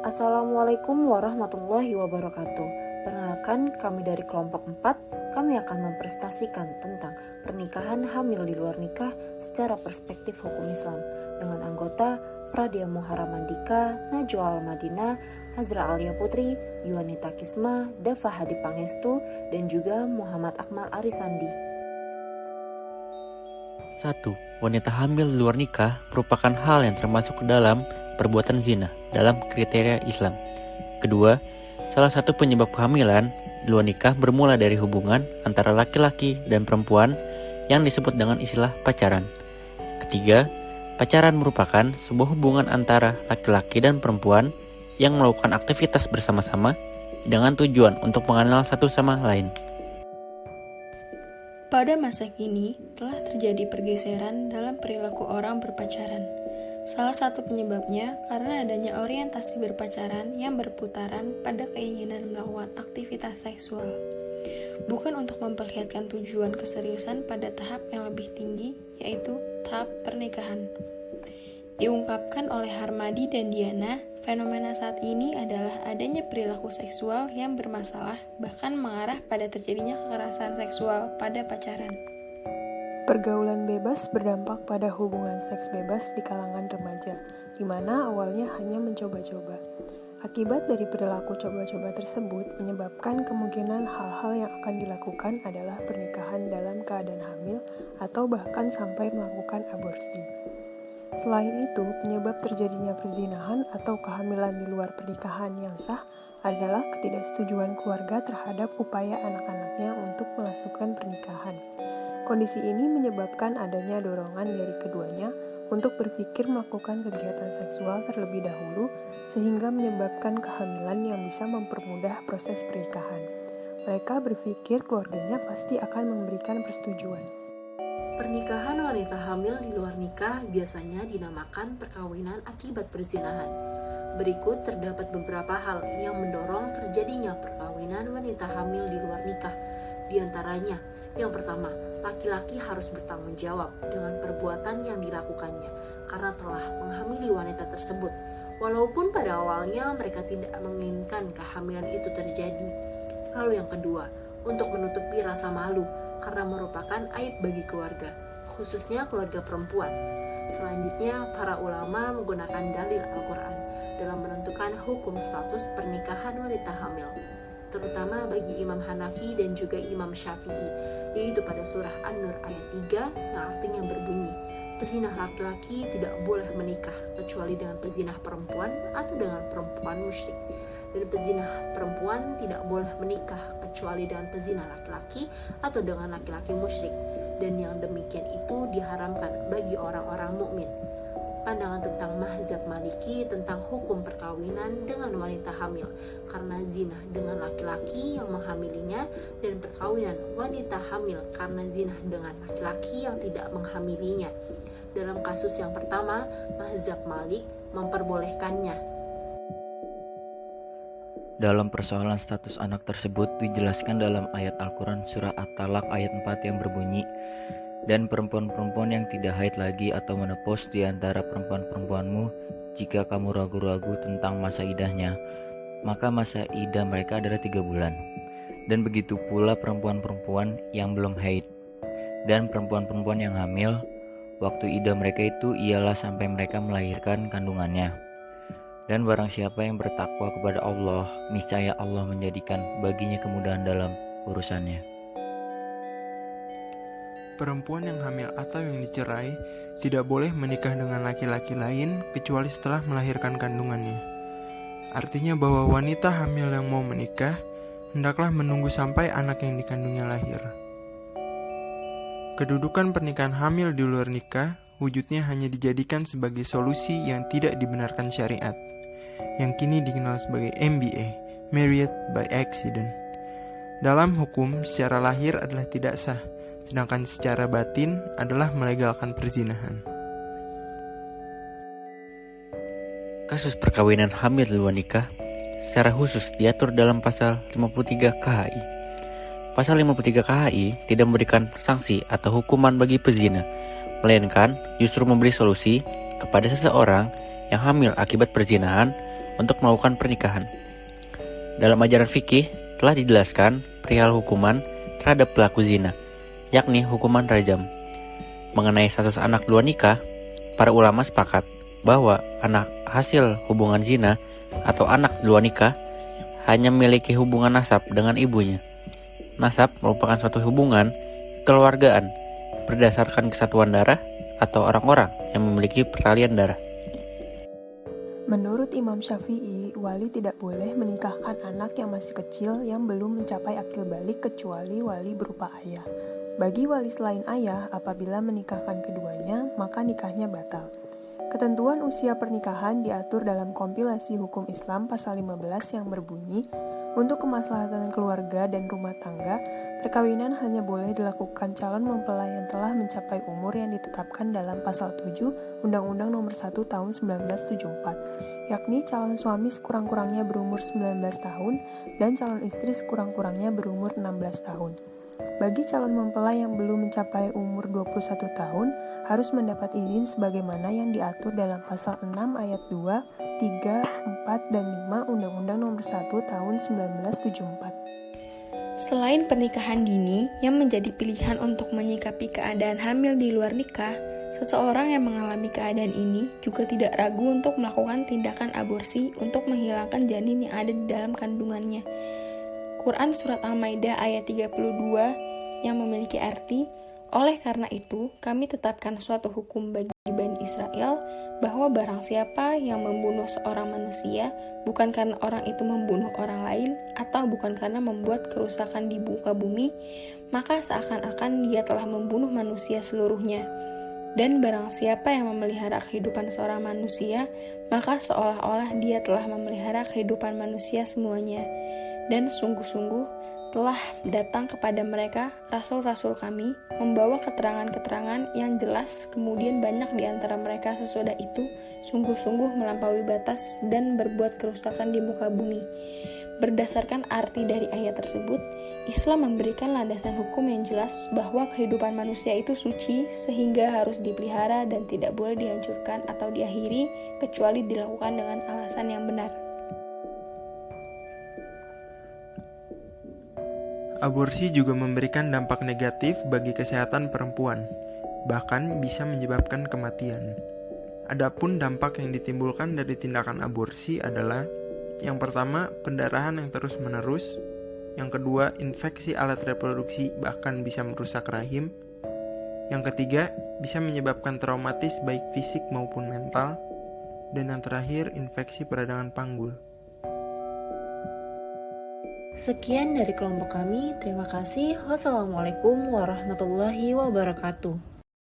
Assalamualaikum warahmatullahi wabarakatuh. Perkenalkan, kami dari kelompok 4, kami akan mempresentasikan tentang pernikahan hamil di luar nikah secara perspektif hukum Islam dengan anggota Pradia Muharamandika, Najwa Al-Madinah, Hazra Alia Putri, Yuanita Kisma, Dava Hadi Pangestu, dan juga Muhammad Akmal Arisandi. 1. Wanita hamil di luar nikah merupakan hal yang termasuk ke dalam perbuatan zina dalam kriteria Islam. Kedua, salah satu penyebab kehamilan di luar nikah bermula dari hubungan antara laki-laki dan perempuan yang disebut dengan istilah pacaran. Ketiga, pacaran merupakan sebuah hubungan antara laki-laki dan perempuan yang melakukan aktivitas bersama-sama dengan tujuan untuk mengenal satu sama lain. Pada masa kini, telah terjadi pergeseran dalam perilaku orang berpacaran. Salah satu penyebabnya karena adanya orientasi berpacaran yang berputaran pada keinginan melakukan aktivitas seksual, bukan untuk memperlihatkan tujuan keseriusan pada tahap yang lebih tinggi, yaitu tahap pernikahan. Diungkapkan oleh Harmadi dan Diana, fenomena saat ini adalah adanya perilaku seksual yang bermasalah, bahkan mengarah pada terjadinya kekerasan seksual pada pacaran. Pergaulan bebas berdampak pada hubungan seks bebas di kalangan remaja, di mana awalnya hanya mencoba-coba. Akibat dari perilaku coba-coba tersebut menyebabkan kemungkinan hal-hal yang akan dilakukan adalah pernikahan dalam keadaan hamil atau bahkan sampai melakukan aborsi. Selain itu, penyebab terjadinya perzinahan atau kehamilan di luar pernikahan yang sah adalah ketidaksetujuan keluarga terhadap upaya anak-anaknya untuk melangsungkan pernikahan. Kondisi ini menyebabkan adanya dorongan dari keduanya untuk berpikir melakukan kegiatan seksual terlebih dahulu, sehingga menyebabkan kehamilan yang bisa mempermudah proses pernikahan. Mereka berpikir keluarganya pasti akan memberikan persetujuan. Pernikahan wanita hamil di luar nikah biasanya dinamakan perkawinan akibat perzinahan. Berikut terdapat beberapa hal yang mendorong terjadinya perkawinan wanita hamil di luar nikah. Di antaranya, yang pertama, laki-laki harus bertanggung jawab dengan perbuatan yang dilakukannya karena telah menghamili wanita tersebut, walaupun pada awalnya mereka tidak menginginkan kehamilan itu terjadi. Lalu yang kedua, untuk menutupi rasa malu karena merupakan aib bagi keluarga, khususnya keluarga perempuan. Selanjutnya, para ulama menggunakan dalil Al-Quran dalam menentukan hukum status pernikahan wanita hamil, terutama bagi Imam Hanafi dan juga Imam Syafi'i, yaitu pada surah An-Nur ayat 3 yang artinya berbunyi, pezinah laki-laki tidak boleh menikah kecuali dengan pezinah perempuan atau dengan perempuan musyrik, dan pezinah perempuan tidak boleh menikah kecuali dengan pezinah laki-laki atau dengan laki-laki musyrik, dan yang demikian itu diharamkan bagi orang-orang mukmin. Pandangan tentang mazhab Maliki tentang hukum perkawinan dengan wanita hamil karena zina dengan laki-laki yang menghamilinya, dan perkawinan wanita hamil karena zina dengan laki-laki yang tidak menghamilinya. Dalam kasus yang pertama, mazhab Malik memperbolehkannya. Dalam persoalan status anak tersebut dijelaskan dalam ayat Al-Quran surah At-Talaq ayat 4 yang berbunyi, dan perempuan-perempuan yang tidak haid lagi atau menopause di antara perempuan-perempuanmu, jika kamu ragu-ragu tentang masa idahnya, maka masa idah mereka adalah 3 bulan. Dan begitu pula perempuan-perempuan yang belum haid. Dan perempuan-perempuan yang hamil, waktu idah mereka itu ialah sampai mereka melahirkan kandungannya. Dan barang siapa yang bertakwa kepada Allah, niscaya Allah menjadikan baginya kemudahan dalam urusannya. Perempuan yang hamil atau yang dicerai tidak boleh menikah dengan laki-laki lain kecuali setelah melahirkan kandungannya. Artinya bahwa wanita hamil yang mau menikah hendaklah menunggu sampai anak yang dikandungnya lahir. Kedudukan pernikahan hamil di luar nikah wujudnya hanya dijadikan sebagai solusi yang tidak dibenarkan syariat, yang kini dikenal sebagai MBA, Married by Accident. Dalam hukum, secara lahir adalah tidak sah, sedangkan secara batin adalah melegalkan perzinahan. Kasus perkawinan hamil di luar nikah secara khusus diatur dalam pasal 53 KHI. Pasal 53 KHI tidak memberikan sanksi atau hukuman bagi pezina, melainkan justru memberi solusi kepada seseorang yang hamil akibat perzinahan untuk melakukan pernikahan. Dalam ajaran fikih telah dijelaskan perihal hukuman terhadap pelaku zina, yakni hukuman rajam. Mengenai status anak luar nikah, para ulama sepakat bahwa anak hasil hubungan zina atau anak luar nikah hanya memiliki hubungan nasab dengan ibunya. Nasab merupakan suatu hubungan kekeluargaan berdasarkan kesatuan darah atau orang-orang yang memiliki pertalian darah. Menurut Imam Syafi'i, wali tidak boleh menikahkan anak yang masih kecil yang belum mencapai akil balik kecuali wali berupa ayah. Bagi wali selain ayah, apabila menikahkan keduanya, maka nikahnya batal. Ketentuan usia pernikahan diatur dalam kompilasi hukum Islam pasal 15 yang berbunyi, untuk kemaslahatan keluarga dan rumah tangga, perkawinan hanya boleh dilakukan calon mempelai yang telah mencapai umur yang ditetapkan dalam pasal 7 Undang-Undang Nomor 1 Tahun 1974, yakni calon suami sekurang-kurangnya berumur 19 tahun dan calon istri sekurang-kurangnya berumur 16 tahun. Bagi calon mempelai yang belum mencapai umur 21 tahun, harus mendapat izin sebagaimana yang diatur dalam pasal 6 ayat 2, 3, 4, dan 5 Undang-Undang Nomor 1 Tahun 1974. Selain pernikahan dini yang menjadi pilihan untuk menyikapi keadaan hamil di luar nikah, seseorang yang mengalami keadaan ini juga tidak ragu untuk melakukan tindakan aborsi untuk menghilangkan janin yang ada di dalam kandungannya. Quran Surat Al-Maidah ayat 32 yang memiliki arti, oleh karena itu kami tetapkan suatu hukum bagi Bani Israel bahwa barang siapa yang membunuh seorang manusia bukan karena orang itu membunuh orang lain atau bukan karena membuat kerusakan di muka bumi, maka seakan-akan dia telah membunuh manusia seluruhnya. Dan barang siapa yang memelihara kehidupan seorang manusia, maka seolah-olah dia telah memelihara kehidupan manusia semuanya. Dan sungguh-sungguh telah datang kepada mereka rasul-rasul kami, membawa keterangan-keterangan yang jelas, kemudian banyak di antara mereka sesudah itu sungguh-sungguh melampaui batas dan berbuat kerusakan di muka bumi. Berdasarkan arti dari ayat tersebut, Islam memberikan landasan hukum yang jelas bahwa kehidupan manusia itu suci sehingga harus dipelihara dan tidak boleh dihancurkan atau diakhiri kecuali dilakukan dengan alasan yang benar. Aborsi juga memberikan dampak negatif bagi kesehatan perempuan, bahkan bisa menyebabkan kematian. Adapun dampak yang ditimbulkan dari tindakan aborsi adalah: yang pertama, pendarahan yang terus-menerus; yang kedua, infeksi alat reproduksi bahkan bisa merusak rahim; yang ketiga, bisa menyebabkan traumatis baik fisik maupun mental; dan yang terakhir, infeksi peradangan panggul. Sekian dari kelompok kami, terima kasih. Wassalamualaikum warahmatullahi wabarakatuh.